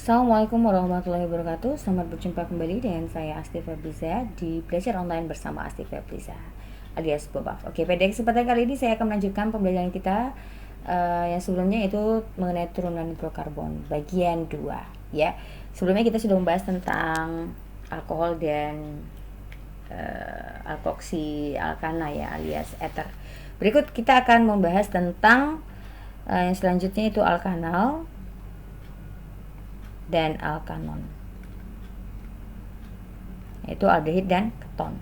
Assalamualaikum warahmatullahi wabarakatuh. Selamat berjumpa kembali dengan saya Asti Febriza di Belajar Online bersama Asti Febriza alias Bobaf. Oke, pada kesempatan kali ini saya akan melanjutkan pembelajaran kita yang sebelumnya, itu mengenai turunan hidrokarbon bagian 2 ya. Sebelumnya kita sudah membahas tentang alkohol dan alkoksi alkana ya, alias ether. Berikut kita akan membahas tentang yang selanjutnya, itu alkanal dan alkanon, yaitu aldehid dan keton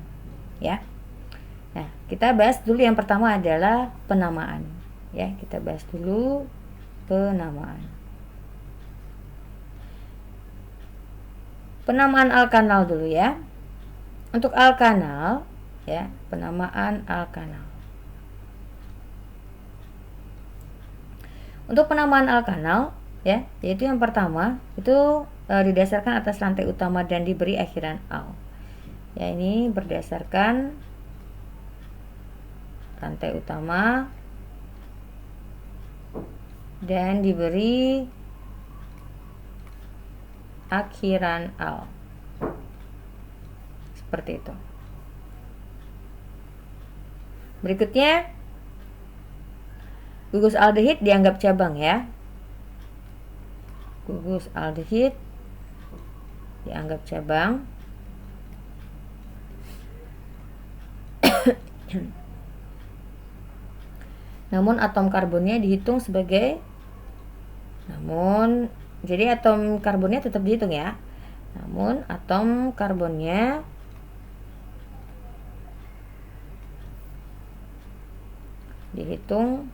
ya. Nah, kita bahas dulu yang pertama adalah penamaan ya. Kita bahas dulu penamaan alkanal dulu ya. Untuk alkanal ya, penamaan alkanal. Untuk penamaan alkanal ya, yaitu yang pertama itu didasarkan atas rantai utama dan diberi akhiran al. Ya, ini berdasarkan rantai utama dan diberi akhiran al. Seperti itu. Berikutnya, gugus aldehid dianggap cabang ya. Gugus aldehid dianggap cabang. Namun atom karbonnya dihitung sebagai jadi atom karbonnya tetap dihitung ya. Namun atom karbonnya dihitung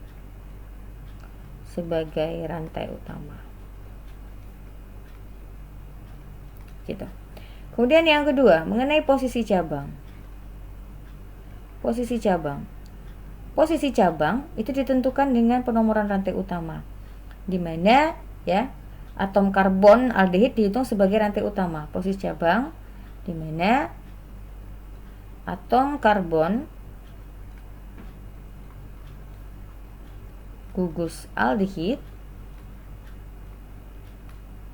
sebagai rantai utama. Gitu. Kemudian yang kedua, mengenai posisi cabang. Posisi cabang itu ditentukan dengan penomoran rantai utama, di mana ya atom karbon aldehid dihitung sebagai rantai utama. Posisi cabang di mana atom karbon gugus aldehid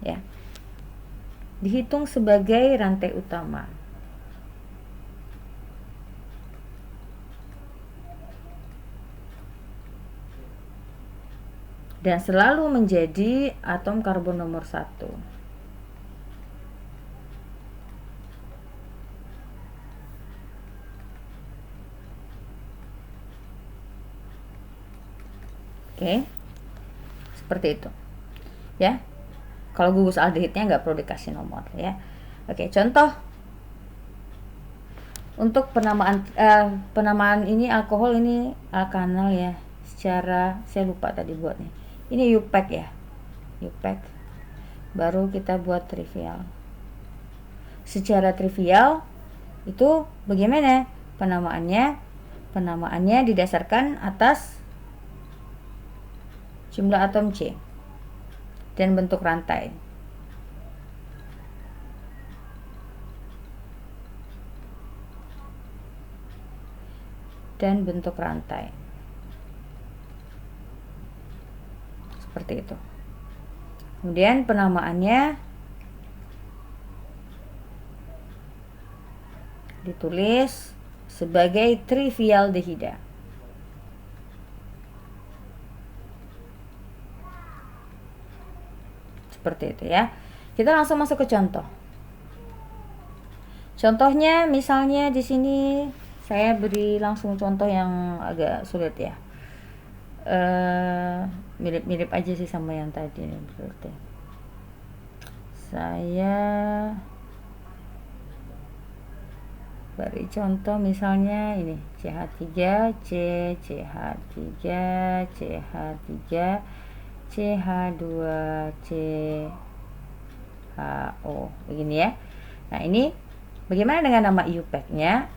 ya dihitung sebagai rantai utama. Dan selalu menjadi atom karbon nomor 1. Oke, seperti itu ya. Kalau gugus aldehidnya nggak perlu dikasih nomor ya. Oke, contoh untuk penamaan ini alkohol ini alkanal ya. Secara saya lupa tadi buat nih. Ini UPEC ya. UPEC. Baru kita buat trivial. Secara trivial itu bagaimana penamaannya? Penamaannya didasarkan atas jumlah atom C dan bentuk rantai. Seperti itu. Kemudian penamaannya ditulis sebagai trivialdehida. Seperti itu ya. Kita langsung masuk ke contoh. Contohnya misalnya di sini saya beri langsung contoh yang agak sulit ya. Mirip-mirip aja sih sama yang tadi nih berarti. Saya beri contoh misalnya ini CH3 C, CH3 CH3 CH2 CHO begini ya. Nah, ini bagaimana dengan nama IUPAC-nya?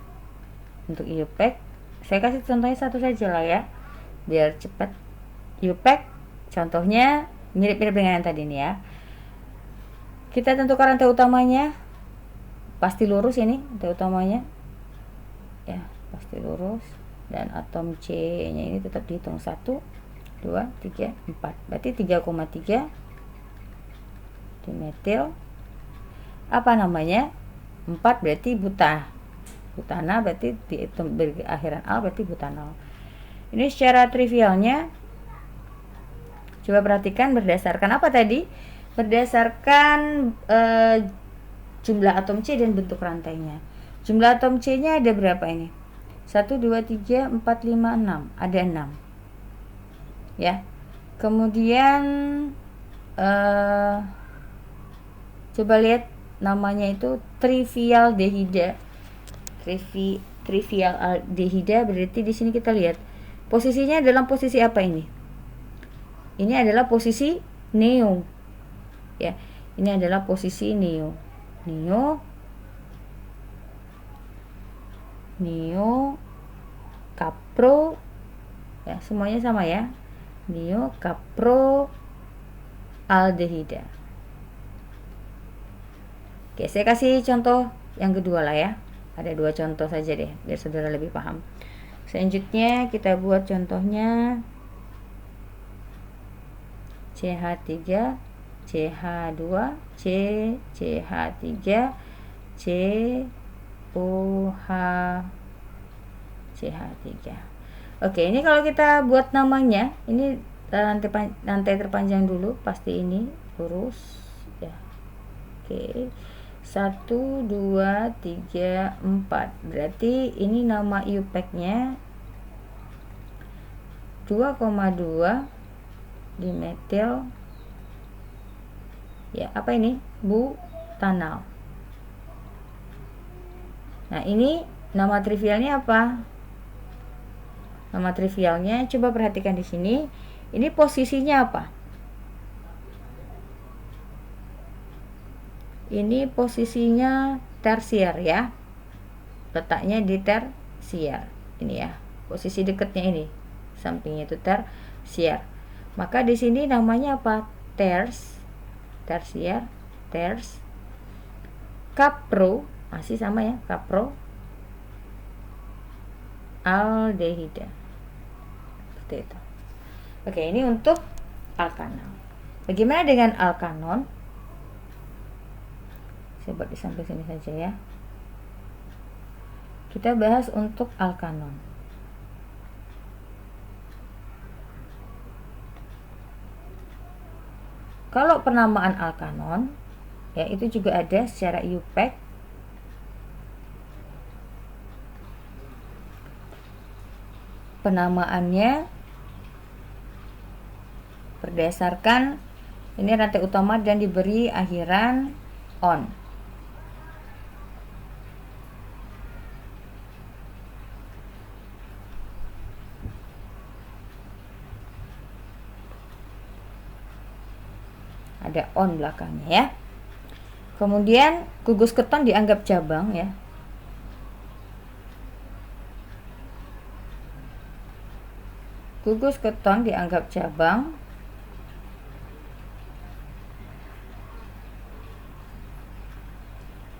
Untuk IUPAC saya kasih contohnya satu saja lah ya, biar cepat. UPEC contohnya mirip-mirip dengan yang tadi nih ya. Kita tentukan rantai utamanya, pasti lurus ini rantai utamanya ya, pasti lurus. Dan atom C nya ini tetap dihitung 1, 2, 3, 4. Berarti 3,3 dimetil. Apa namanya? 4 berarti butana, berarti di akhiran al berarti butanol. Ini secara trivialnya, coba perhatikan berdasarkan apa tadi? Berdasarkan jumlah atom C dan bentuk rantainya. Jumlah atom C nya ada berapa ini? 1, 2, 3, 4, 5, 6. Ada 6 ya. Kemudian coba lihat namanya itu trivialdehida. Trivialdehida berarti di sini kita lihat posisinya dalam posisi apa ini? Ini adalah posisi neo. Ya, ini adalah posisi neo. Neo, kapro, ya semuanya sama ya. Neo, kapro, aldehida. Oke, saya kasih contoh yang kedua lah ya. Ada 2 contoh saja deh, biar saudara lebih paham. Selanjutnya kita buat contohnya CH3, CH2, C, CH3, COH, CH3. Oke, ini kalau kita buat namanya, ini rantai terpanjang dulu, pasti ini lurus ya. Oke. 1, 2, 3, 4. Berarti ini nama IUPAC-nya 2,2 dimetil. Ya, apa ini? Butanal. Nah, ini nama trivialnya apa? Nama trivialnya coba perhatikan di sini. Ini posisinya apa? Ini posisinya tersier ya. Letaknya di tersier. Ini ya. Posisi dekatnya ini. Sampingnya itu tersier. Maka di sini namanya apa? Tersier, kapro, masih sama ya, kapro aldehida. Seperti itu. Oke, ini untuk alkanal. Bagaimana dengan alkanon? Saya buat di samping sini saja ya. Kita bahas untuk alkanon. Kalau penamaan alkanon, ya itu juga ada secara IUPAC. Penamaannya berdasarkan ini rantai utama dan diberi akhiran on. Ada on belakangnya ya. Kemudian gugus keton dianggap cabang ya. Gugus keton dianggap cabang.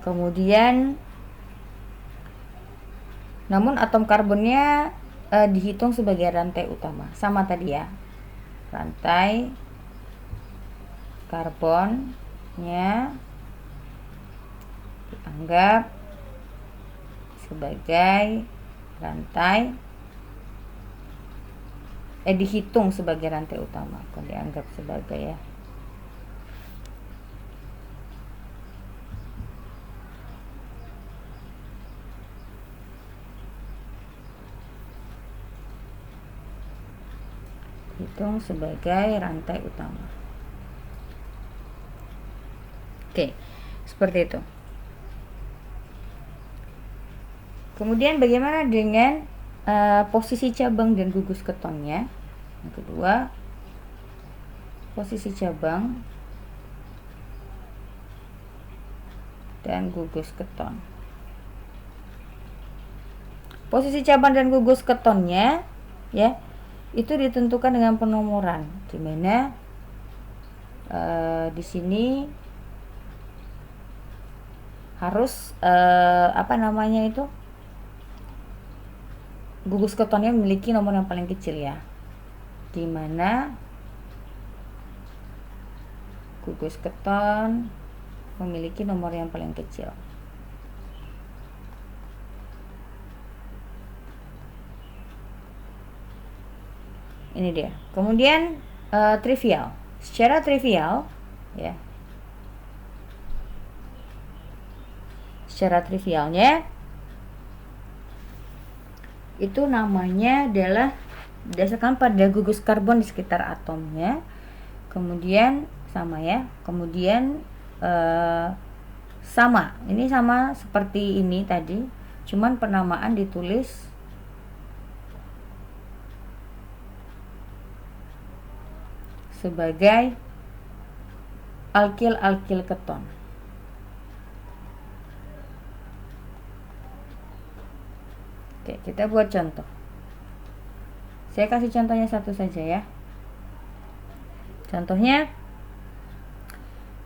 Kemudian namun atom karbonnya dihitung sebagai rantai utama. Sama tadi ya. Rantai karbonnya dianggap sebagai rantai dihitung sebagai rantai utama, bukan dianggap sebagai ya. Hitung sebagai rantai utama. Oke, seperti itu. Kemudian bagaimana dengan posisi cabang dan gugus ketonnya? Yang kedua, posisi cabang dan gugus keton. Posisi cabang dan gugus ketonnya ya itu ditentukan dengan penomoran, di mana di sini harus gugus ketonnya memiliki nomor yang paling kecil ya, di mana gugus keton memiliki nomor yang paling kecil. Ini dia. Kemudian trivial. Secara trivial, ya. Secara trivialnya itu namanya adalah berdasarkan pada gugus karbon di sekitar atomnya. Kemudian sama ya. Kemudian sama. Ini sama seperti ini tadi, cuman penamaan ditulis sebagai alkil keton. Oke, kita buat contoh. Saya kasih contohnya satu saja ya. Contohnya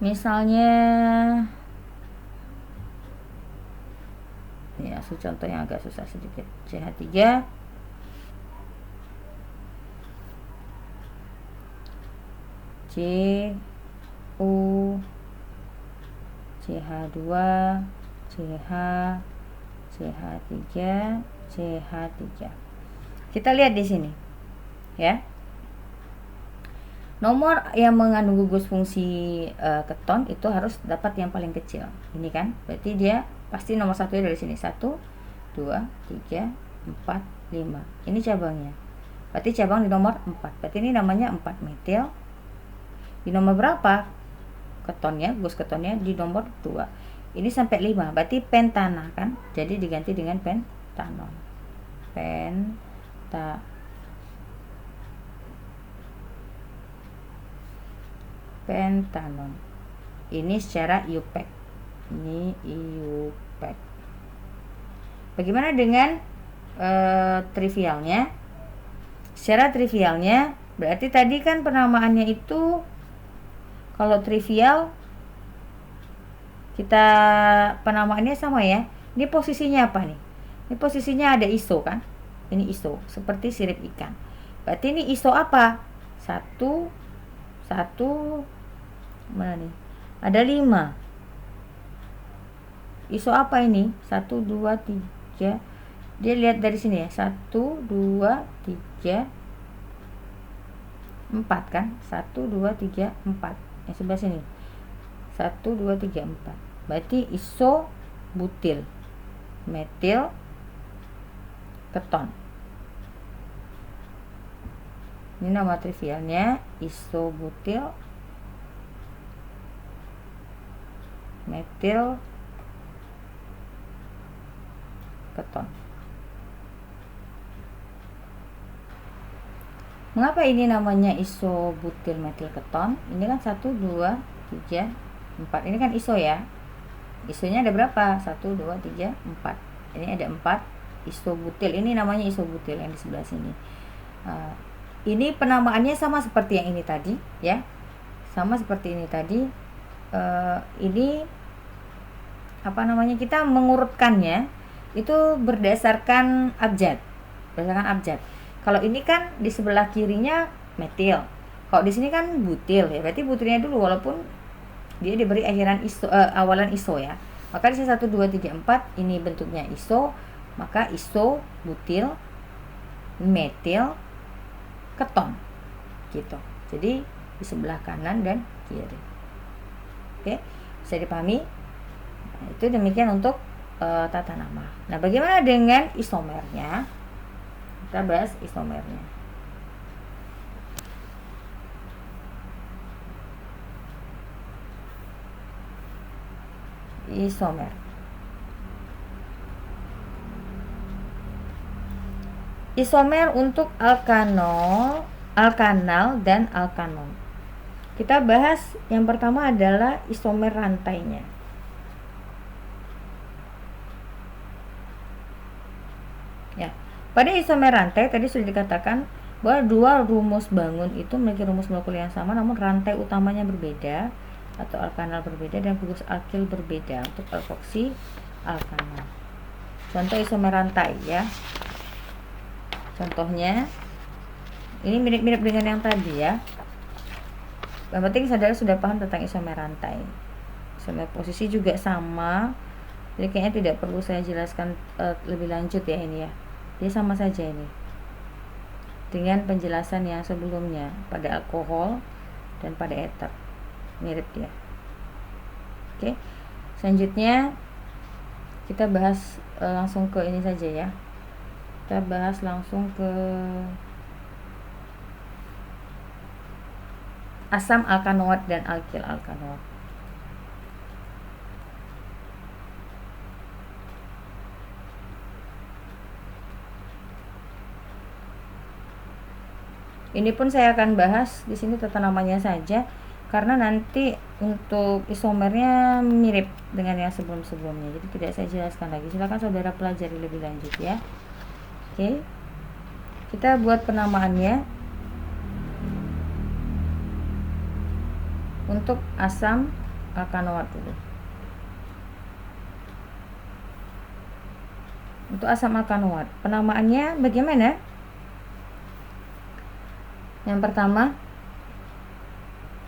misalnya ya, contoh yang agak susah sedikit. CH3 CU CH2 CH CH3 CH3. Kita lihat di sini ya. Nomor yang mengandung gugus fungsi keton itu harus dapat yang paling kecil. Ini kan, berarti dia pasti nomor satu dari sini. 1, 2, 3, 4, 5. Ini cabangnya. Berarti cabang di nomor 4. Berarti ini namanya 4 metil. Di nomor berapa ketonnya, gugus ketonnya? Di nomor 2. Ini sampai 5, berarti pentana kan? Jadi diganti dengan pentanon. Pentanon. Ini secara IUPAC. Ini IUPAC. Bagaimana dengan trivialnya? Secara trivialnya berarti tadi kan penamaannya itu, kalau trivial kita penamaannya sama ya. Ini posisinya apa nih? Ini posisinya ada ISO kan? Ini ISO seperti sirip ikan. Berarti ini ISO apa? 1 mana nih? Ada 5. ISO apa ini? 1, 2, 3. Dia lihat dari sini ya. 1, 2, 3, 4 kan? 1, 2, 3, 4. Yang sebelah sini. 1, 2, 3, 4. Berarti isobutil metil keton. Ini nama trivialnya, isobutil metil keton. Mengapa ini namanya isobutil metil keton? Ini kan 1, 2, 3, 4. Ini kan iso ya. Isonya ada berapa? 1, 2, 3, 4. Ini ada 4 isobutil. Ini namanya isobutil yang di sebelah sini. Ini penamaannya sama seperti yang ini tadi ya. Sama seperti ini tadi. Ini apa namanya? Kita mengurutkannya itu berdasarkan abjad. Kalau ini kan di sebelah kirinya metil. Kalau di sini kan butil ya. Berarti butilnya dulu, walaupun dia diberi akhiran iso, awalan iso ya. Maka di sini 1, 2, 3, 4 ini bentuknya iso, maka iso butil metil keton gitu. Jadi di sebelah kanan dan kiri. Oke, bisa dipahami? Nah, itu demikian untuk tata nama. Nah, bagaimana dengan isomernya? Kita bahas isomernya. Isomer. Isomer untuk alkanol, alkanal dan alkanon. Kita bahas yang pertama adalah isomer rantainya. Ya, pada isomer rantai tadi sudah dikatakan bahwa dua rumus bangun itu memiliki rumus molekul yang sama, namun rantai utamanya berbeda atau alkanal berbeda dan gugus alkil berbeda untuk alkoksi alkanal. Contoh isomer rantai ya. Contohnya ini mirip-mirip dengan yang tadi ya. Yang penting saudara sudah paham tentang isomer rantai. Isomer posisi juga sama, jadi kayaknya tidak perlu saya jelaskan lebih lanjut ya ini ya. Dia sama saja ini dengan penjelasan yang sebelumnya pada alkohol dan pada ether, mirip dia. Oke, selanjutnya kita bahas langsung ke ini saja ya. Kita bahas langsung ke asam alkanoat dan alkil alkanoat. Ini pun saya akan bahas di sini tata namanya saja, karena nanti untuk isomernya mirip dengan yang sebelum-sebelumnya, jadi tidak saya jelaskan lagi. Silakan saudara pelajari lebih lanjut ya. Oke, kita buat penamaannya. Untuk asam alkanoat dulu. Untuk asam alkanoat, penamaannya bagaimana? Yang pertama,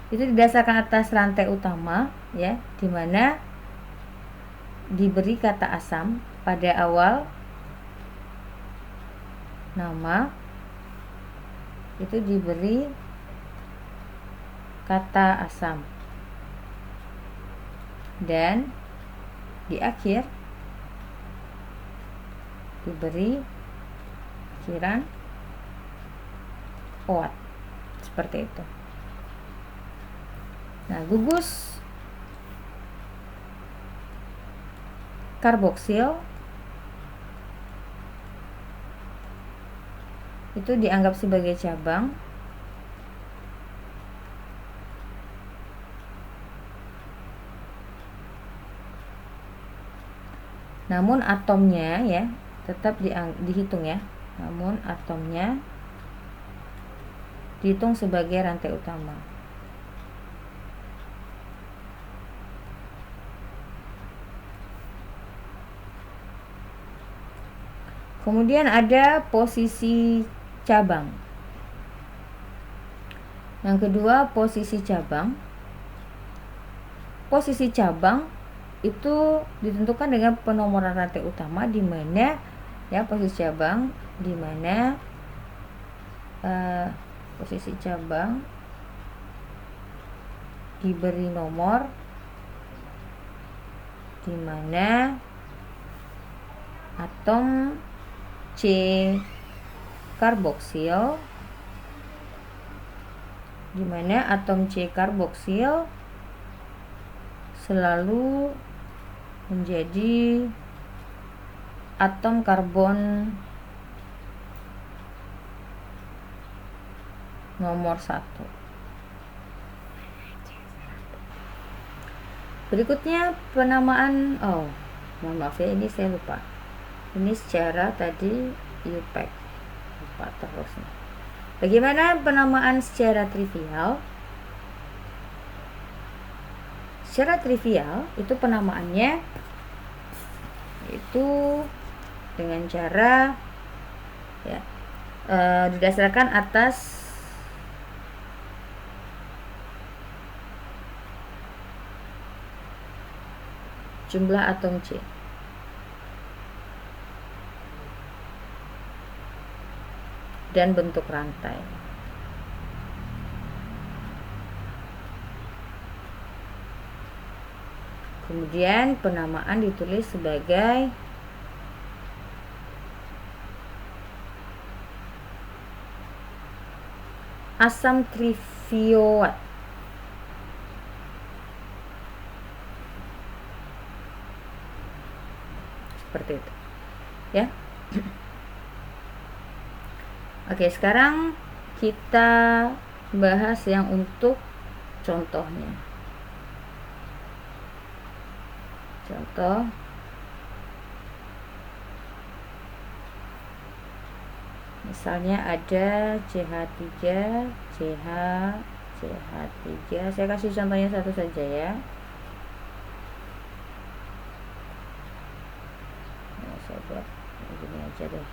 itu didasarkan atas rantai utama ya, dimana diberi kata asam pada awal nama, itu diberi kata asam, dan di akhir diberi akhiran oat, seperti itu. Nah, gugus karboksil itu dianggap sebagai cabang, namun atomnya ya tetap dihitung ya, namun atomnya dihitung sebagai rantai utama. Kemudian ada posisi cabang. Yang kedua, posisi cabang. Posisi cabang itu ditentukan dengan penomoran rantai utama, di mana ya posisi cabang, di mana posisi cabang diberi nomor, di mana atom C karboksil, di mana atom C karboksil selalu menjadi atom karbon nomor 1. Berikutnya penamaan, mohon maaf ya, ini saya lupa. Ini secara tadi IUPAC, lupa terus nih. Bagaimana penamaan secara trivial? Secara trivial itu penamaannya itu dengan cara ya didasarkan atas jumlah atom C. Dan bentuk rantai. Kemudian penamaan ditulis sebagai asam trivioat. Seperti itu. Ya. Oke, sekarang kita bahas yang untuk contohnya. Contoh, misalnya ada CH3, CH, CH3. Saya kasih contohnya satu saja ya. Nah, saya buat begini aja deh.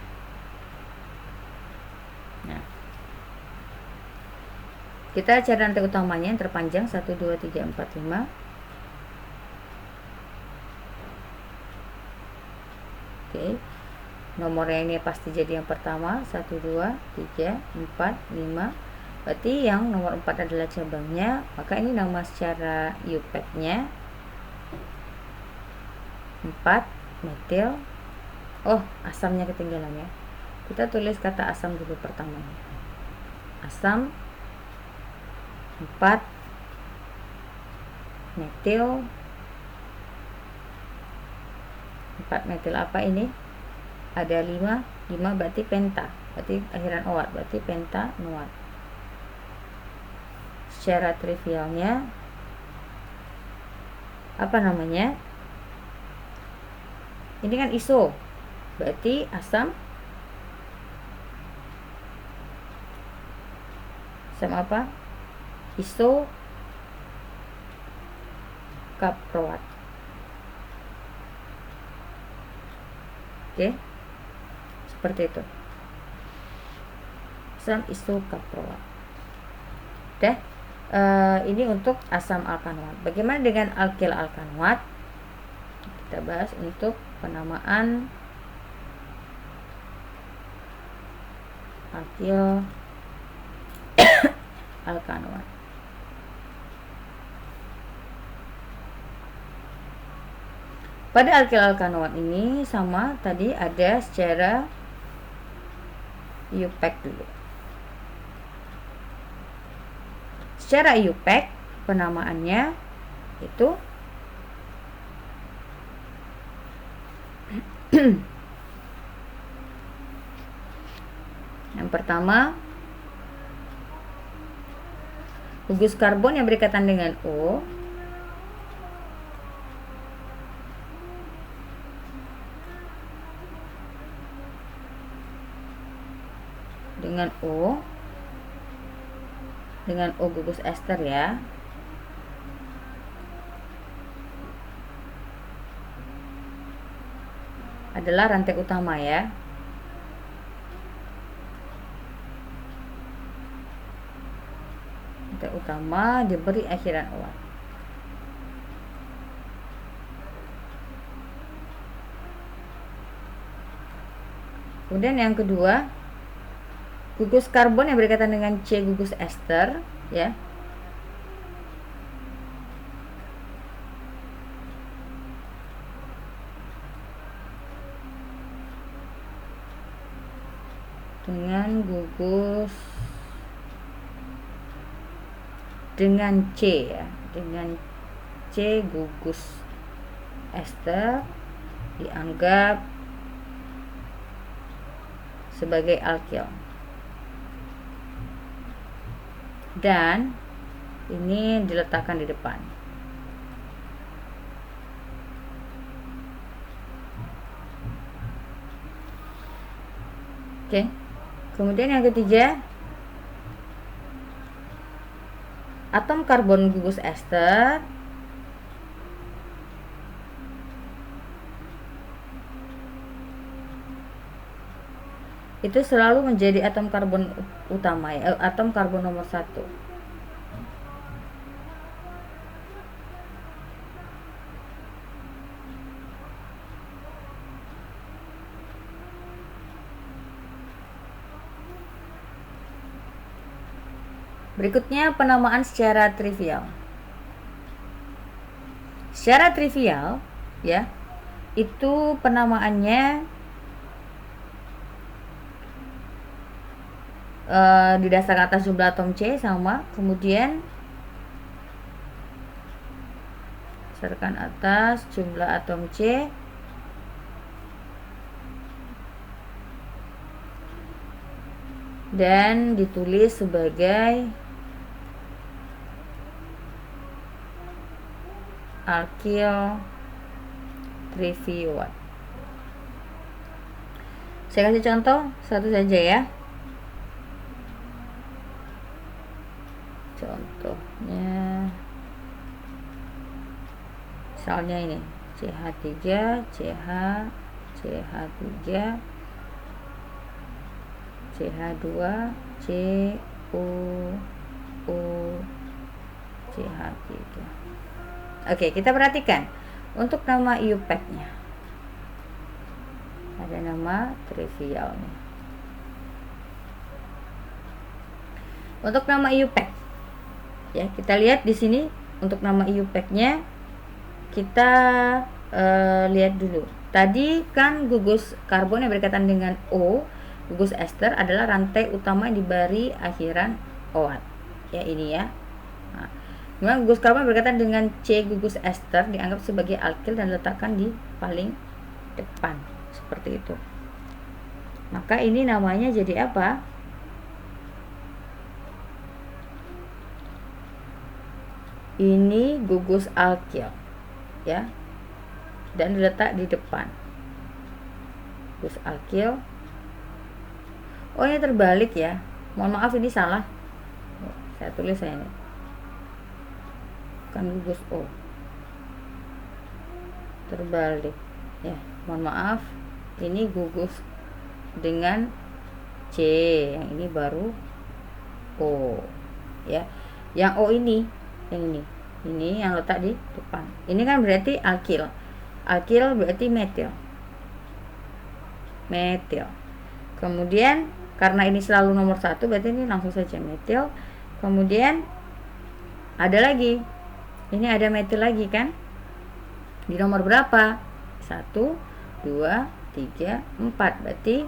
Nah, Kita cari rantai utamanya yang terpanjang 1, 2, 3, 4, 5. Oke, nomornya ini pasti jadi yang pertama 1, 2, 3, 4, 5. Berarti yang nomor 4 adalah cabangnya, maka ini nama secara UPAC-nya 4 metil. Oh, asamnya ketinggalan ya. Kita tulis kata asam dulu pertamanya. Asam 4 metil. 4 metil apa ini? Ada 5 berarti penta, berarti akhiran owat, berarti pentanoat. Secara trivialnya apa namanya? Ini kan iso, berarti asam apa? Iso kaproat. Oke, seperti itu. Asam iso kaproat. Udah. Ini untuk asam alkanoat. Bagaimana dengan alkil alkanoat? Kita bahas untuk penamaan alkil alkanoat. Pada alkil alkanoat ini sama tadi, ada secara UPAC dulu. Secara UPAC penamaannya itu yang pertama gugus karbon yang berikatan dengan O dengan O gugus ester ya. Adalah rantai utama ya. Rantai utama diberi akhiran owat. Kemudian yang kedua, gugus karbon yang berkaitan dengan C gugus ester ya. Dengan gugus dengan C ya, dengan C gugus ester dianggap sebagai alkil. Dan ini diletakkan di depan. Oke. Kemudian yang ketiga, atom karbon gugus ester itu selalu menjadi atom karbon utama ya, atom karbon nomor 1. Berikutnya penamaan secara trivial. Secara trivial ya, itu penamaannya didasarkan atas jumlah atom C sama, kemudian berdasarkan atas jumlah atom C dan ditulis sebagai alkil trivial. Saya kasih contoh satu saja ya. Contohnya misalnya ini CH3 CH CH3 CH2 CuO. CH3. Oke, kita perhatikan untuk nama IUPAC-nya. Ada nama trivialnya. Untuk nama IUPAC, ya kita lihat di sini untuk nama IUPAC-nya kita lihat dulu. Tadi kan gugus karbon yang berkaitan dengan O, gugus ester adalah rantai utama yang diberi akhiran OAT. Ya ini ya. Nah, gugus karbon berkaitan dengan C, gugus ester dianggap sebagai alkil dan letakkan di paling depan seperti itu. Maka ini namanya jadi apa? Ini gugus alkil, ya, dan diletak di depan. Gugus alkil. Oh ini terbalik ya. Mohon maaf ini salah. Saya tulis ini. Bukan gugus O. Terbalik. Ya, mohon maaf. Ini gugus dengan C, yang ini baru O. Ya. Yang O ini, yang ini. Ini yang letak di depan. Ini kan berarti alkil. Alkil berarti metil. Metil. Kemudian karena ini selalu nomor 1, berarti ini langsung saja metil. Kemudian ada lagi. Ini ada metil lagi kan? Di nomor berapa? 1, 2, 3, 4. Berarti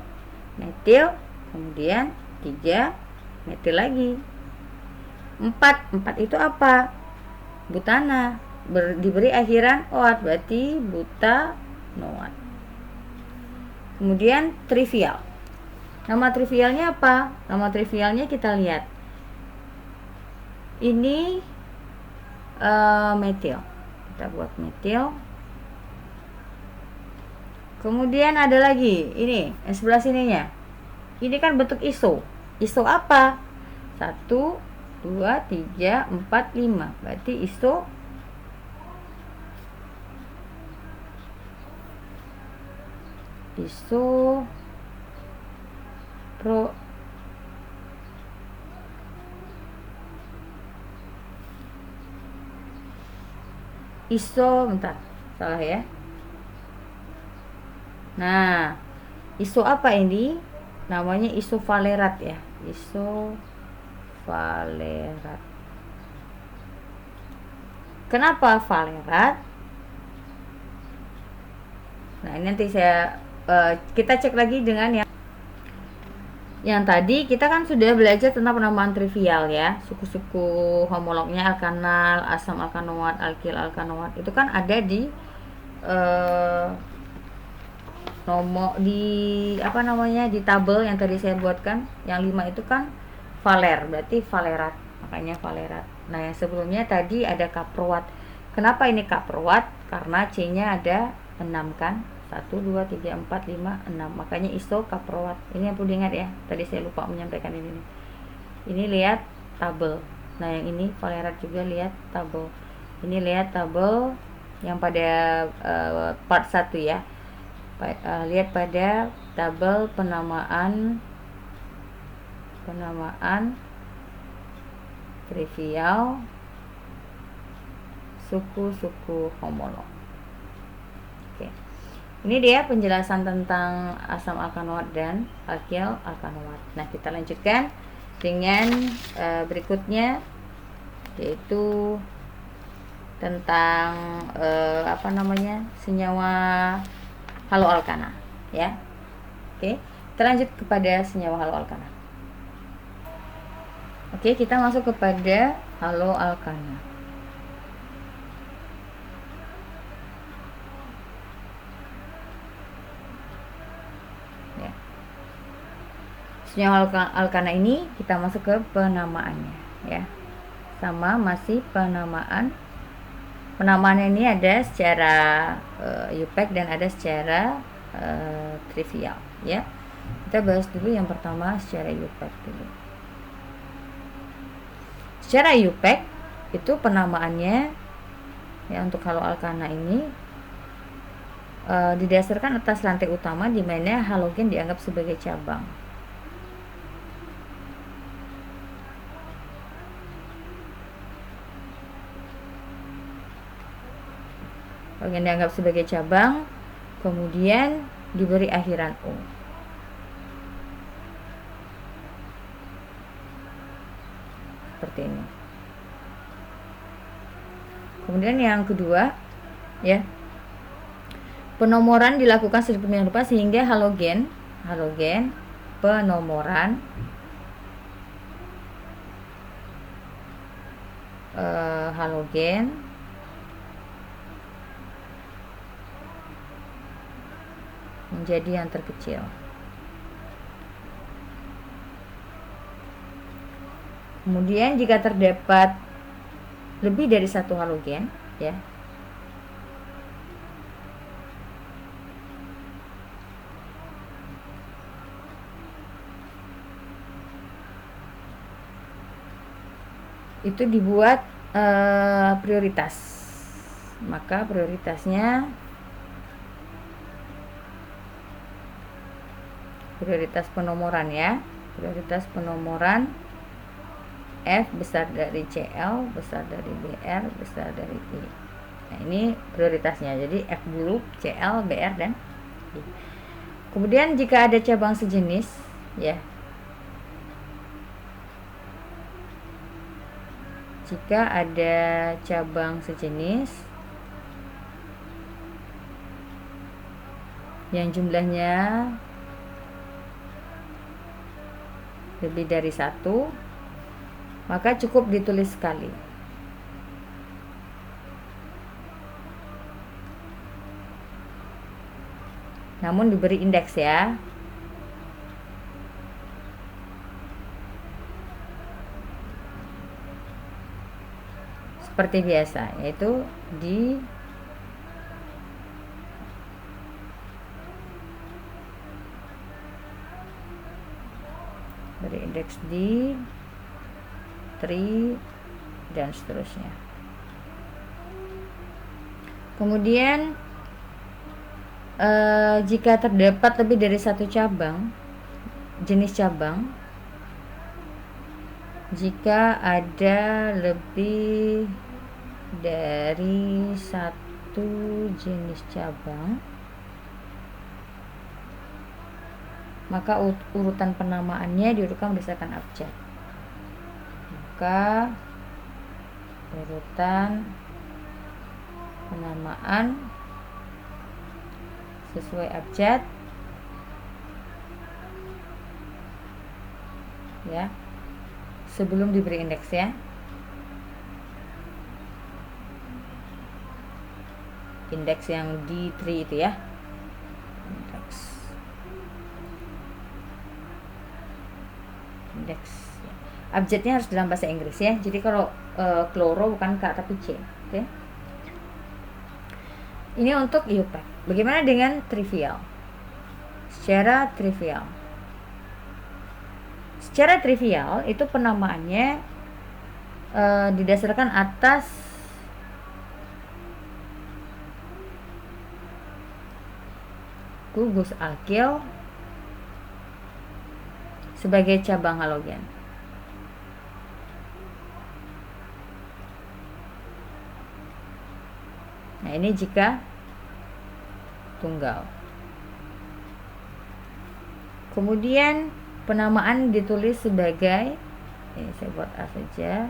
metil, kemudian 3 metil lagi. 4 itu apa? Butana. Diberi akhiran OAT, berarti butanoat. Kemudian trivial. Nama trivialnya apa? Nama trivialnya kita lihat. Ini metil. Kita buat metil. Kemudian ada lagi ini yang sebelah sininya. Ini kan bentuk iso. Iso apa? 1, 2, 3, 4, 5. Berarti iso bentar, salah ya. Nah, iso apa ini? Namanya isovalerat ya. Isovalerat. Kenapa valerat? Nah, ini nanti kita cek lagi dengan yang tadi kita kan sudah belajar tentang penamaan trivial ya, suku-suku homolognya alkanal, asam alkanoat, alkil alkanoat. Itu kan ada di nomor di di tabel yang tadi saya buatkan. Yang 5 itu kan valer, berarti valerat, makanya valerat. Nah, yang sebelumnya tadi ada kaproat. Kenapa ini kaproat? Karena C-nya ada 6 kan. 1, 2, 3, 4, 5, 6. Makanya iso kaproat. Ini yang perlu diingat ya. Tadi saya lupa menyampaikan ini. Ini lihat tabel. Nah, yang ini valerat juga lihat tabel. Ini lihat tabel yang pada part 1 ya. Lihat pada tabel penamaan trivial suku-suku homolog. Oke. Ini dia penjelasan tentang asam alkanoat dan alkil alkanoat. Nah, kita lanjutkan dengan berikutnya, yaitu tentang senyawa haloalkana ya. Oke, kita lanjut kepada senyawa haloalkana. Oke, kita masuk kepada haloalkana. Senyawa alkana ini kita masuk ke penamaannya ya. Sama masih penamaannya ini ada secara IUPAC dan ada secara trivial ya. Kita bahas dulu yang pertama secara IUPAC dulu. Secara IUPAC itu penamaannya ya untuk haloalkana ini didasarkan atas rantai utama di mana halogen dianggap sebagai cabang. yang dianggap sebagai cabang, kemudian diberi akhiran O. Seperti ini. Kemudian yang kedua, ya, penomoran dilakukan sedemikian rupa sehingga halogen penomoran halogen menjadi yang terkecil. Kemudian jika terdapat lebih dari satu halogen, ya, itu dibuat prioritas. Maka prioritas penomoran, ya, prioritas penomoran F besar dari Cl, besar dari Br, besar dari I. Nah, ini prioritasnya. Jadi F dulu, Cl, Br, dan I. Kemudian jika ada cabang sejenis, ya, jika ada cabang sejenis yang jumlahnya lebih dari satu, maka cukup ditulis sekali. Namun diberi indeks, ya. Seperti biasa, yaitu di beri indeks di 3 dan seterusnya. Kemudian jika terdapat lebih dari satu cabang, jenis cabang, jika ada lebih dari satu jenis cabang, maka urutan penamaannya diurutkan berdasarkan abjad. Maka urutan penamaan sesuai abjad, ya, sebelum diberi indeks, ya. Indeks yang D3 itu, ya. Indeks. Abjadnya harus dalam bahasa Inggris, ya. Jadi kalau kloro bukan K tapi C. Oke. Ini untuk IUPAC. Bagaimana dengan trivial? Secara trivial itu penamaannya didasarkan atas gugus alkil sebagai cabang halogen. Nah, ini jika tunggal. Kemudian penamaan ditulis sebagai, ini saya buat A saja.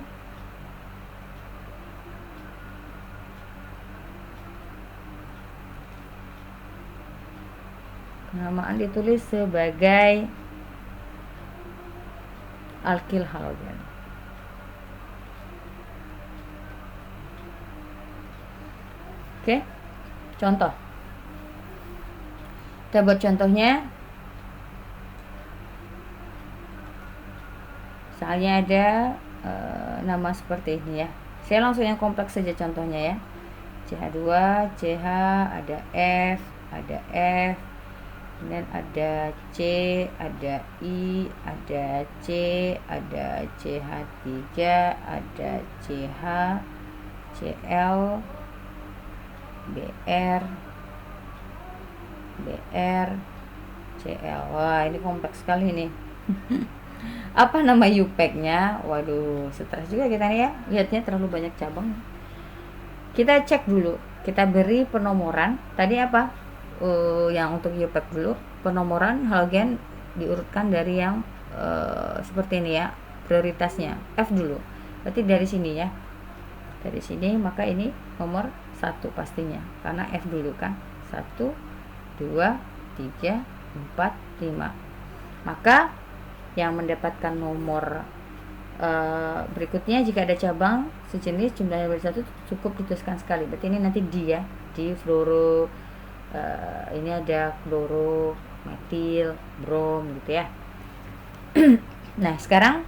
Penamaan ditulis sebagai alkil halogen. Oke, contoh. Kita buat contohnya. Misalnya ada nama seperti ini, ya. Saya langsung yang kompleks saja contohnya, ya. CH2, CH, ada F, kemudian ada C, ada I, ada C, ada CH3, ada CH, CL, BR, CL. Wah, ini kompleks sekali nih. Apa nama IUPAC-nya? Waduh, stres juga kita nih, ya. Lihatnya terlalu banyak cabang. Kita cek dulu kita beri penomoran. Tadi apa? Yang untuk IUPAC dulu, penomoran halogen diurutkan dari yang seperti ini ya, prioritasnya F dulu. Berarti dari sini ya, dari sini, maka ini nomor 1 pastinya, karena F dulu kan. 1, 2, 3, 4, 5. Maka yang mendapatkan nomor berikutnya, jika ada cabang sejenis jumlahnya bersatu, cukup dituliskan sekali. Berarti ini nanti di ya, di fluoro, ini ada kloro, metil, brom gitu ya. Nah sekarang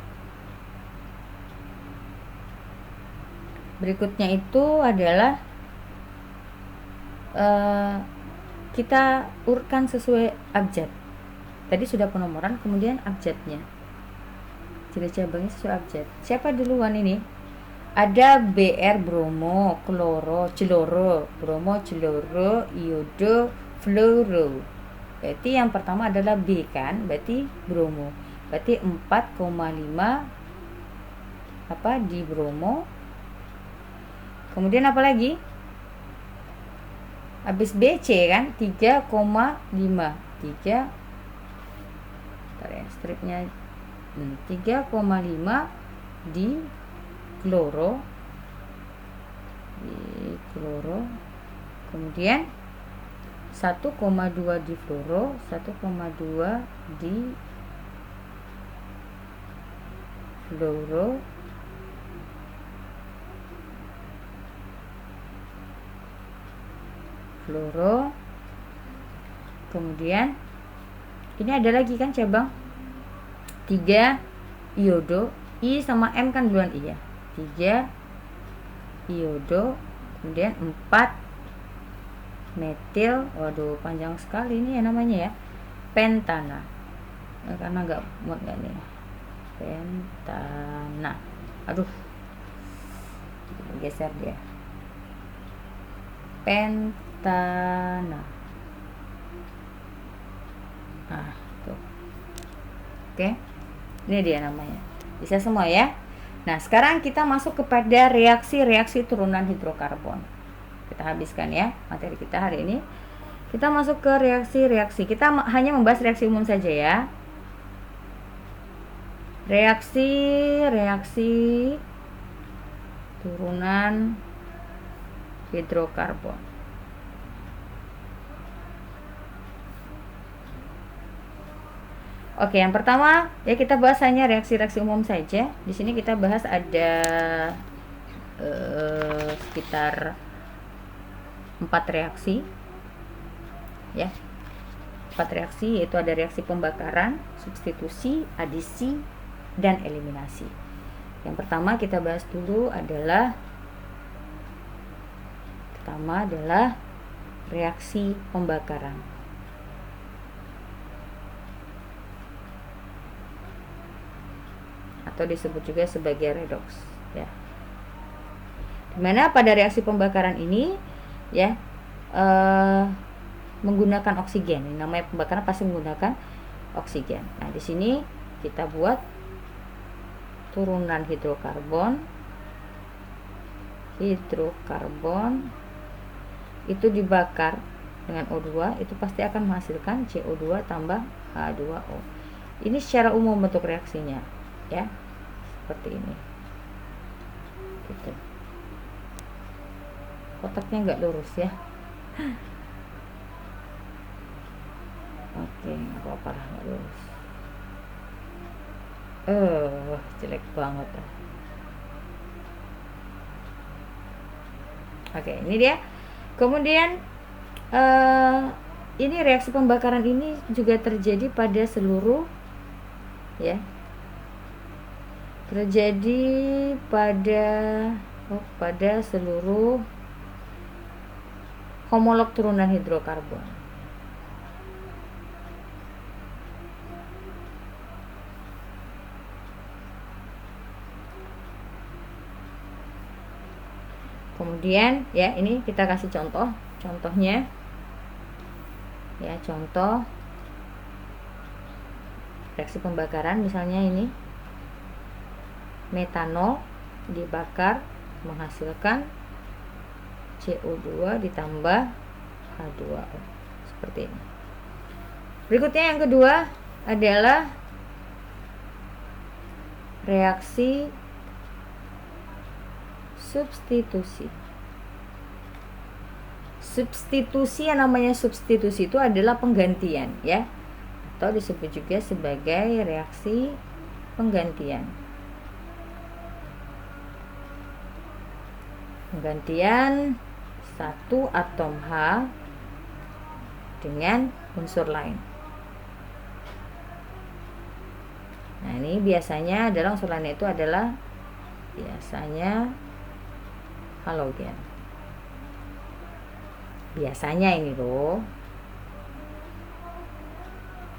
berikutnya itu adalah kita urutkan sesuai abjad. Tadi sudah penomoran, kemudian abjadnya, jenis cabangnya sesuai abjad. Siapa duluan ini? Ada Br, bromo, kloro, celoro, bromo, celoro, iodo, fluoro. Berarti yang pertama adalah B kan, berarti bromo. Berarti 4,5 apa di bromo. Kemudian apa lagi? Habis BC kan 3,5. 3 stripnya 3,5 di kloro, kemudian 1,2 di fluoro, 1,2 di fluoro, kemudian ini ada lagi kan cabang 3 iodo, I sama M kan duluan I ya, 3 iodo, kemudian 4 metil, waduh panjang sekali ini ya namanya ya, pentana. Nah, karena nggak muat nggak nih, pentana, aduh geser dia, pentana. Nah tuh, oke, ini dia namanya, bisa semua ya. Nah sekarang kita masuk kepada reaksi turunan hidrokarbon. Kita habiskan ya materi kita hari ini. Kita masuk ke reaksi. Kita hanya membahas reaksi umum saja ya. Reaksi turunan hidrokarbon. Oke, yang pertama ya kita bahas hanya reaksi umum saja. Di sini kita bahas ada sekitar 4 reaksi ya. 4 reaksi, yaitu ada reaksi pembakaran, substitusi, adisi, dan eliminasi. Yang pertama kita bahas dulu adalah reaksi pembakaran. Atau disebut juga sebagai redoks ya. Dimana pada reaksi pembakaran ini ya menggunakan oksigen. Ini namanya pembakaran pasti menggunakan oksigen. Nah, di sini kita buat turunan hidrokarbon itu dibakar dengan O2, itu pasti akan menghasilkan CO2 tambah H2O. Ini secara umum bentuk reaksinya ya, seperti ini gitu. Kotaknya nggak lurus ya. Oke, nggak apa-apa lah, nggak lurus. Jelek banget. Oke, ini dia. Kemudian ini reaksi pembakaran ini juga terjadi pada seluruh ya. Terjadi pada seluruh homolog turunan hidrokarbon. Kemudian ya, ini kita kasih contohnya ya, contoh reaksi pembakaran. Misalnya ini metanol dibakar menghasilkan CO2 ditambah H2O. Seperti ini. Berikutnya yang kedua adalah reaksi substitusi. Substitusi, yang namanya substitusi itu adalah penggantian ya, atau disebut juga sebagai reaksi penggantian. Penggantian satu atom H dengan unsur lain. Nah, ini biasanya adalah unsur lain itu adalah biasanya halogen. Biasanya ini loh.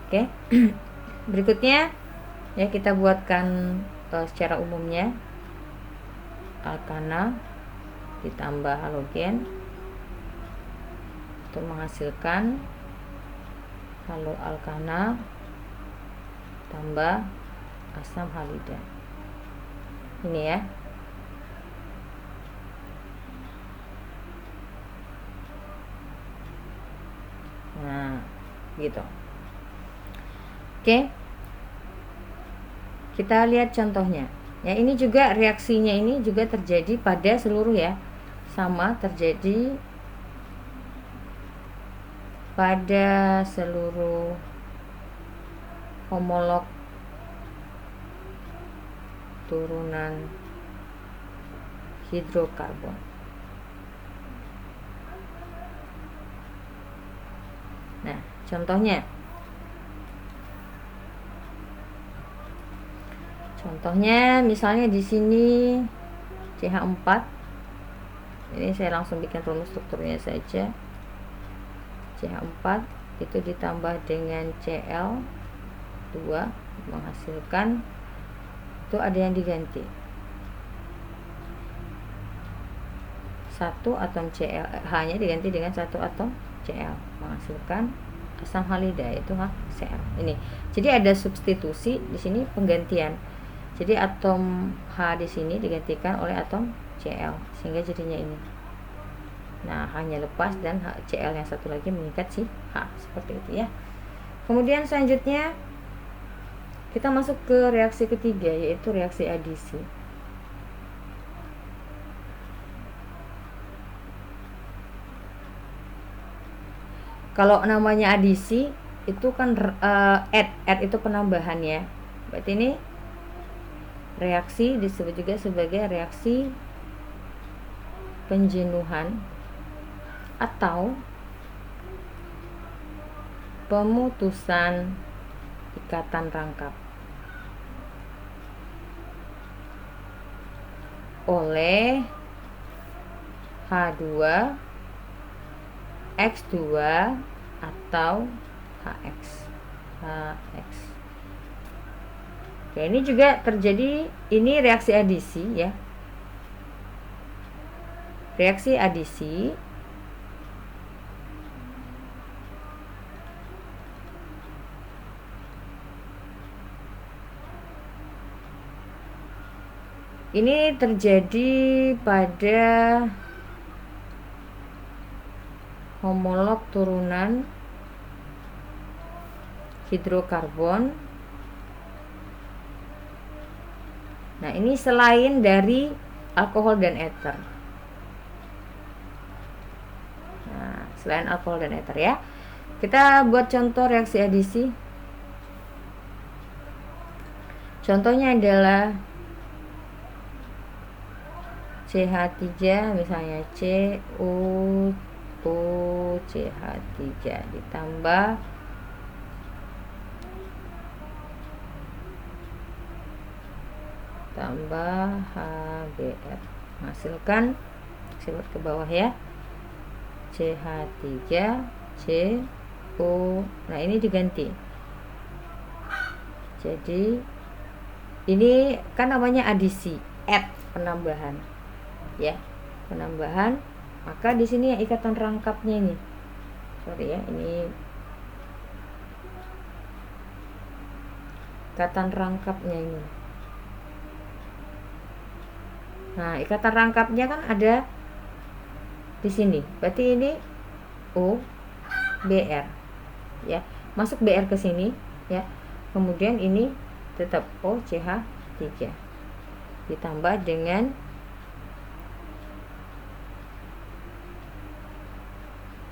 Oke. Berikutnya ya, kita buatkan secara umumnya alkana ditambah halogen untuk menghasilkan haloalkana tambah asam halida. Ini ya. Nah, gitu. Oke. Kita lihat contohnya. Ya, ini juga reaksinya ini juga terjadi pada seluruh ya. Sama terjadi pada seluruh homolog turunan hidrokarbon. Nah, contohnya misalnya di sini CH4. Ini saya langsung bikin rumus strukturnya saja. CH4 itu ditambah dengan Cl2 menghasilkan, itu ada yang diganti. Satu atom Cl, H-nya diganti dengan satu atom Cl menghasilkan asam halida, itu HCl. Ini. Jadi ada substitusi di sini, penggantian. Jadi atom H di sini digantikan oleh atom Cl sehingga jadinya ini. Nah, H-nya lepas dan Cl yang satu lagi mengikat si H, seperti itu ya. Kemudian selanjutnya kita masuk ke reaksi ketiga, yaitu reaksi adisi. Kalau namanya adisi itu kan add itu penambahan ya. Berarti ini reaksi disebut juga sebagai reaksi penjenuhan atau pemutusan ikatan rangkap oleh H2, X2 atau HX. Oke, ini juga terjadi, ini reaksi adisi ya. Reaksi adisi ini terjadi pada homolog turunan hidrokarbon. Nah, ini selain dari alkohol dan ether. Nah, selain alkohol dan ether ya. Kita buat contoh reaksi adisi. Contohnya adalah CH3, misalnya CH3 ditambah HBr menghasilkan, saya buat ke bawah ya, CH3 CO. Nah, ini diganti. Jadi ini kan namanya adisi, add, penambahan ya, penambahan. Maka di sini ikatan rangkapnya ini, sorry ya, ini ikatan rangkapnya ini. Nah, ikatan rangkapnya kan ada di sini. Berarti ini O BR ya. Masuk BR ke sini ya. Kemudian ini tetap OCH3 ditambah dengan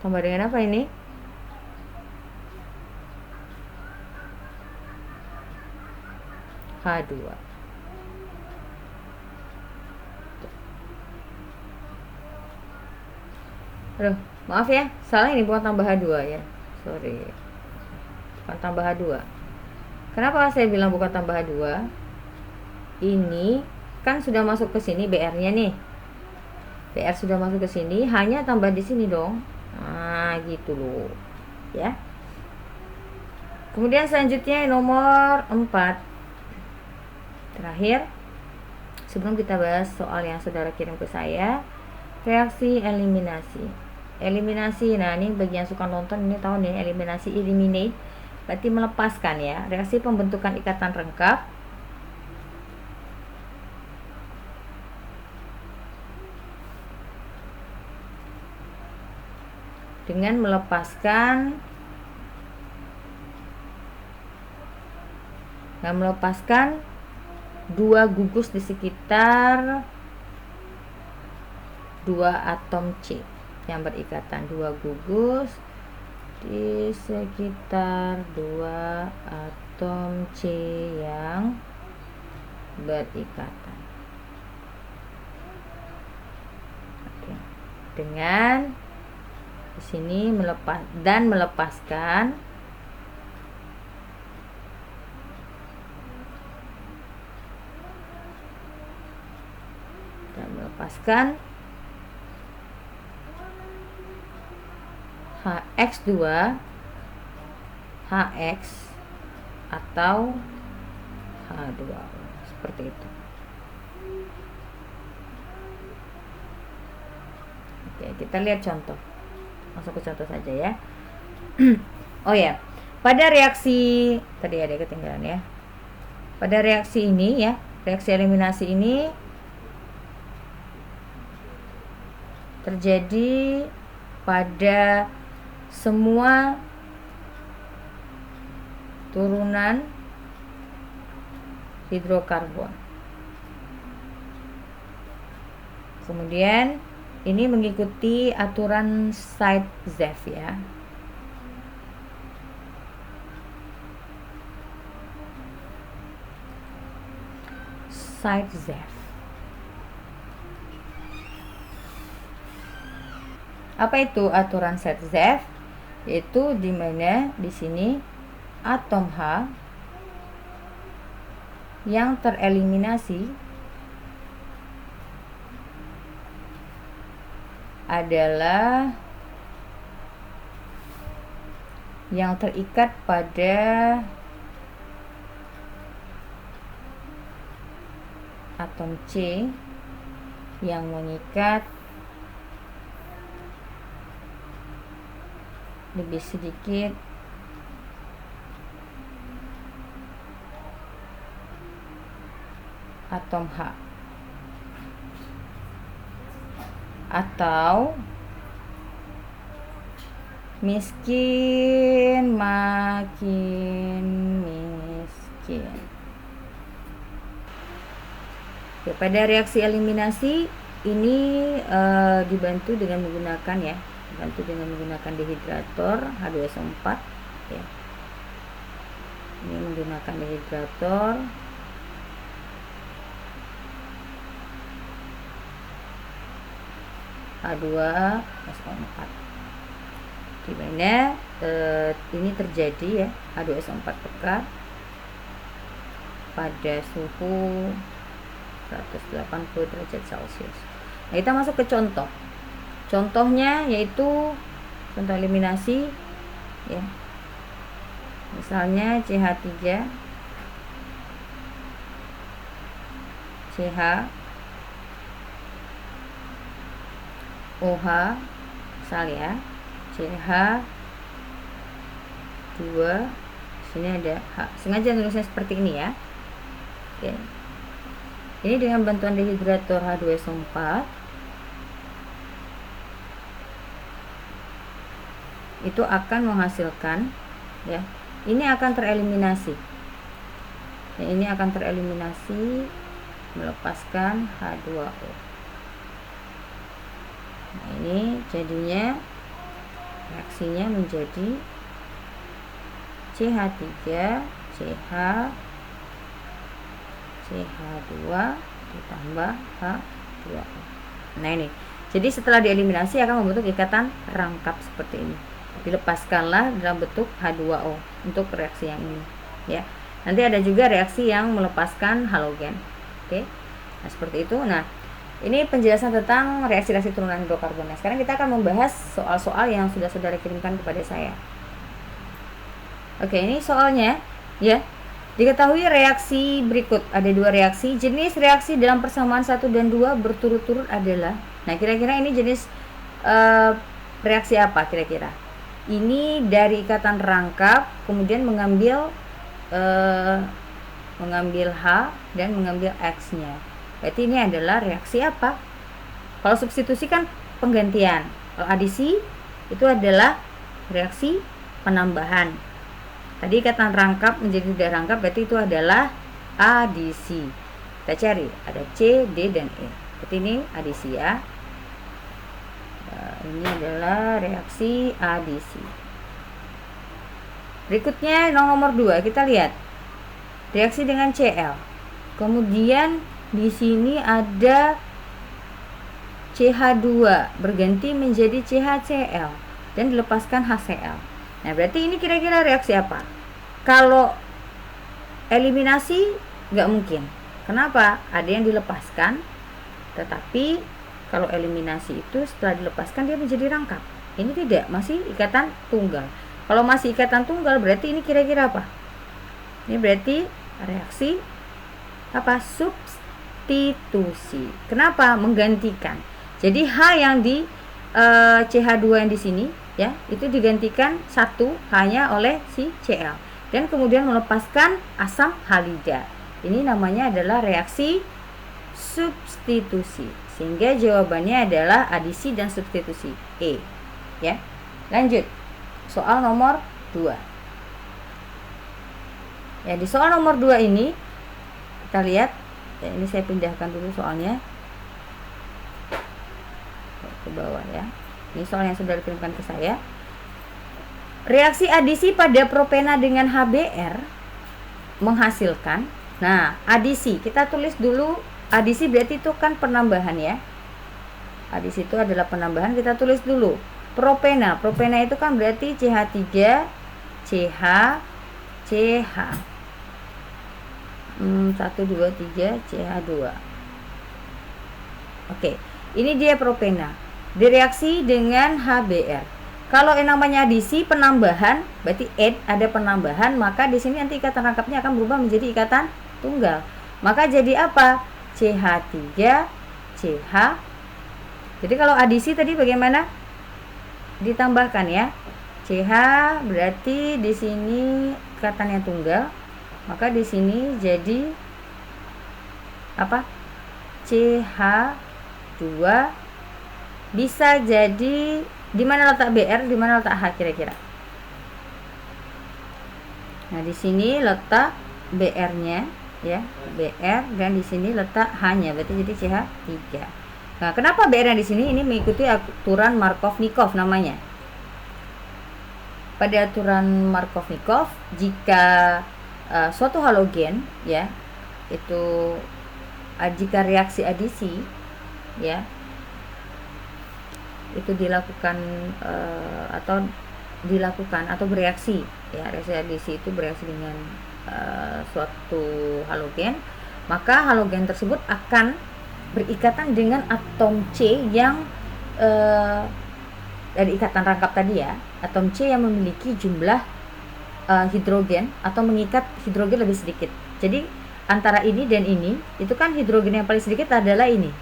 apa ini? H2. Aduh, maaf ya, salah, ini bukan tambah H2 ya. Sorry. Bukan tambah H2. Kenapa saya bilang bukan tambah H2? Ini kan sudah masuk ke sini BR-nya nih. BR sudah masuk ke sini, hanya tambah di sini dong. Nah, gitu loh. Ya. Kemudian selanjutnya nomor 4. Terakhir, sebelum kita bahas soal yang saudara kirim ke saya, reaksi eliminasi. Eliminasi, nah ini bagi yang suka nonton ini tahu nih, eliminasi, eliminate berarti melepaskan ya. Reaksi pembentukan ikatan rengkap dengan melepaskan dua gugus di sekitar dua atom C yang berikatan. Dua gugus di sekitar dua atom C yang berikatan. Oke. Dengan di sini melepaskan HX2 HX atau H2 seperti itu. Oke, kita lihat contoh. Masuk ke contoh saja ya. Oh ya, pada reaksi tadi ada ketinggalan ya. Pada reaksi ini ya, reaksi eliminasi ini terjadi pada semua turunan hidrokarbon. Kemudian ini mengikuti aturan Side-Zeff ya. Side-Zeff. Apa itu aturan Side-Zeff? Yaitu di mana di sini atom H yang tereliminasi adalah yang terikat pada atom C yang mengikat lebih sedikit atom H, atau miskin makin miskin. Oke, pada reaksi eliminasi ini dibantu dengan menggunakan dehidrator H2SO4 ya. Ini menggunakan dehidrator H2SO4 di mana ini terjadi ya, H2SO4 pekat pada suhu 180 derajat Celcius. Nah, kita masuk ke contoh. Contohnya yaitu contoh eliminasi ya. Misalnya CH3 CH OH misal ya, CH2, sini ada H. Sengaja nulisnya seperti ini ya. Oke. Ini dengan bantuan dehidrator H2SO4 itu akan menghasilkan, ya, ini akan tereliminasi. Ya, ini akan tereliminasi melepaskan H2O. Nah, ini jadinya reaksinya menjadi CH3 CH CH2 ditambah H2O. Nah, ini. Jadi setelah dieliminasi akan membentuk ikatan rangkap seperti ini. Dilepaskanlah dalam bentuk H2O untuk reaksi yang ini, ya. Nanti ada juga reaksi yang melepaskan halogen. Oke. Nah, seperti itu. Nah, ini penjelasan tentang reaksi-reaksi turunan hidrokarbon. Nah, sekarang kita akan membahas soal-soal yang sudah saudara kirimkan kepada saya. Oke, ini soalnya, ya. Diketahui reaksi berikut. Ada dua reaksi. Jenis reaksi dalam persamaan 1 dan 2 berturut-turut adalah. Nah, kira-kira ini jenis reaksi apa kira-kira? Ini dari ikatan rangkap, kemudian mengambil H dan mengambil X-nya. Berarti ini adalah reaksi apa? Kalau substitusi kan penggantian. Kalau adisi itu adalah reaksi penambahan. Tadi ikatan rangkap menjadi tidak rangkap, berarti itu adalah adisi. Kita cari, ada C, D, dan E. Berarti ini adisi, ya. Ini adalah reaksi adisi. Berikutnya nomor 2, kita lihat reaksi dengan Cl. Kemudian di sini ada CH2 berganti menjadi CHCl dan dilepaskan HCl. Nah, berarti ini kira-kira reaksi apa? Kalau eliminasi nggak mungkin. Kenapa? Ada yang dilepaskan, tetapi kalau eliminasi itu setelah dilepaskan dia menjadi rangkap. Ini tidak, masih ikatan tunggal. Kalau masih ikatan tunggal berarti ini kira-kira apa? Ini berarti reaksi apa? Substitusi. Kenapa? Menggantikan. Jadi H yang di CH2 yang di sini, ya, itu digantikan satu hanya oleh si Cl dan kemudian melepaskan asam halida. Ini namanya adalah reaksi substitusi. Sehingga jawabannya adalah adisi dan substitusi, E, ya. Lanjut. Soal nomor 2. Ya, di soal nomor 2 ini kita lihat, ya, ini saya pindahkan dulu soalnya ke bawah, ya. Ini soal yang sudah dikirimkan ke saya. Reaksi adisi pada propena dengan HBr menghasilkan. Nah, adisi kita tulis dulu. Adisi berarti itu kan penambahan, ya. Adisi itu adalah penambahan, kita tulis dulu. Propena. Propena itu kan berarti CH3 CH CH 1 2 3 CH2. Oke. Ini dia propena. Direaksi dengan HBr. Kalau yang namanya adisi penambahan, berarti add, ada penambahan, maka di sini nanti ikatan rangkapnya akan berubah menjadi ikatan tunggal. Maka jadi apa? CH3 CH. Jadi kalau adisi tadi bagaimana? Ditambahkan, ya. CH berarti di sini ikatannya tunggal. Maka di sini jadi apa? CH2 bisa jadi, di mana letak BR, di mana letak H kira-kira? Nah, di sini letak BR-nya, ya, BR, dan di sini letak H-nya, berarti jadi CH3. Nah, kenapa BR-nya di sini? Ini mengikuti aturan Markov-Nikov namanya. Pada aturan Markov-Nikov, jika suatu halogen, ya, itu jika reaksi adisi, ya, itu dilakukan atau bereaksi, ya, reaksi adisi itu bereaksi dengan suatu halogen, maka halogen tersebut akan berikatan dengan atom C yang dari ikatan rangkap tadi, ya, atom C yang memiliki jumlah hidrogen atau mengikat hidrogen lebih sedikit. Jadi antara ini dan ini itu kan hidrogen yang paling sedikit adalah ini,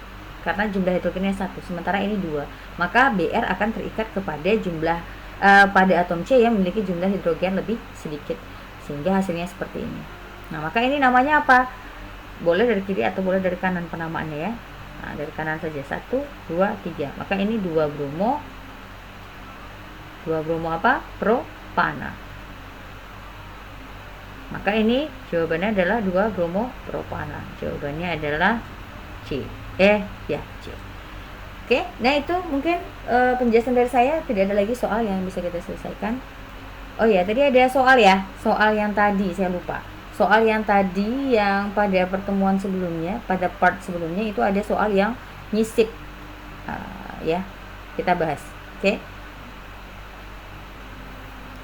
karena jumlah hidrogennya 1, sementara ini 2, maka Br akan terikat kepada jumlah pada atom C yang memiliki jumlah hidrogen lebih sedikit, sehingga hasilnya seperti ini. Nah, maka ini namanya apa? Boleh dari kiri atau boleh dari kanan penamaannya, ya. Nah, dari kanan saja, 1 2 3, maka ini 2 bromo 2 bromo apa? Propana. Maka ini jawabannya adalah 2 bromo propana. Jawabannya adalah C. C. Oke, nah itu mungkin penjelasan dari saya. Tidak ada lagi soal yang bisa kita selesaikan. Oh ya, tadi ada soal ya. Soal yang tadi saya lupa. Soal yang tadi yang pada pertemuan sebelumnya, pada part sebelumnya itu ada soal yang nyisip. Ya, kita bahas. Oke.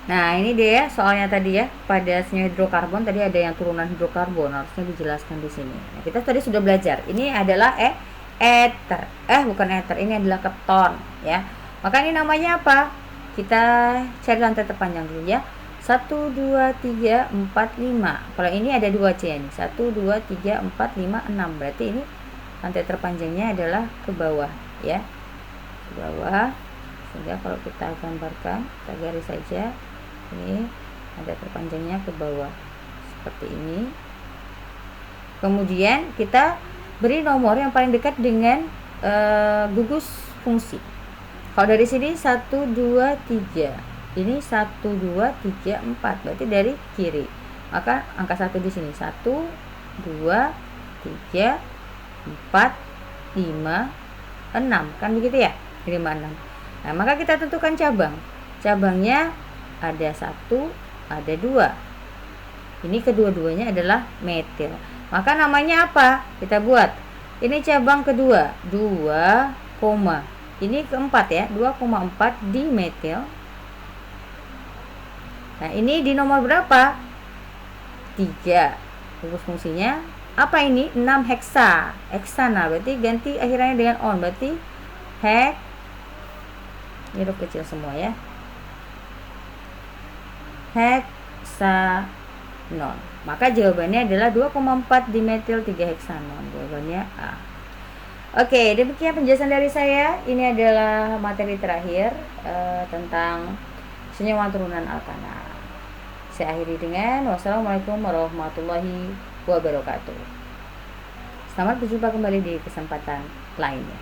Nah, ini dia soalnya tadi ya. Pada senyawa hidrokarbon tadi ada yang turunan hidrokarbon, harusnya dijelaskan di sini. Nah, kita tadi sudah belajar. Ini adalah ether. Bukan ether, ini adalah keton ya. Maka ini namanya apa? Kita cari rantai terpanjang dulu ya. 1 2 3 4 5. Kalau ini ada 2 C nih. 1 2 3 4 5 6. Berarti ini rantai terpanjangnya adalah ke bawah ya. Ke bawah. Sehingga kalau kita gambarkan, kita garis saja. Ini ada terpanjangnya ke bawah seperti ini. Kemudian kita beri nomor yang paling dekat dengan gugus fungsi. Kalau dari sini 1 2 3. Ini 1 2 3 4. Berarti dari kiri. Maka angka 1 di sini 1 2 3 4 5 6. Kan begitu ya? 5 6. Nah, maka kita tentukan cabang. Cabangnya ada 1, ada 2. Ini kedua-duanya adalah metil. Maka namanya apa? Kita buat. Ini cabang kedua, 2, ini keempat ya, 2,4 di metil. Nah, ini di nomor berapa? 3. Gugus fungsinya apa ini? 6 heksa. Heksana, berarti ganti akhirnya dengan on. Berarti ini huruf kecil semua ya. Heksanon. Maka jawabannya adalah 2,4 dimetil 3 heksanon. Jawabannya A. Oke, demikian penjelasan dari saya. Ini adalah materi terakhir tentang senyawa turunan alkana. Saya akhiri dengan wassalamualaikum warahmatullahi wabarakatuh. Selamat berjumpa kembali di kesempatan lainnya.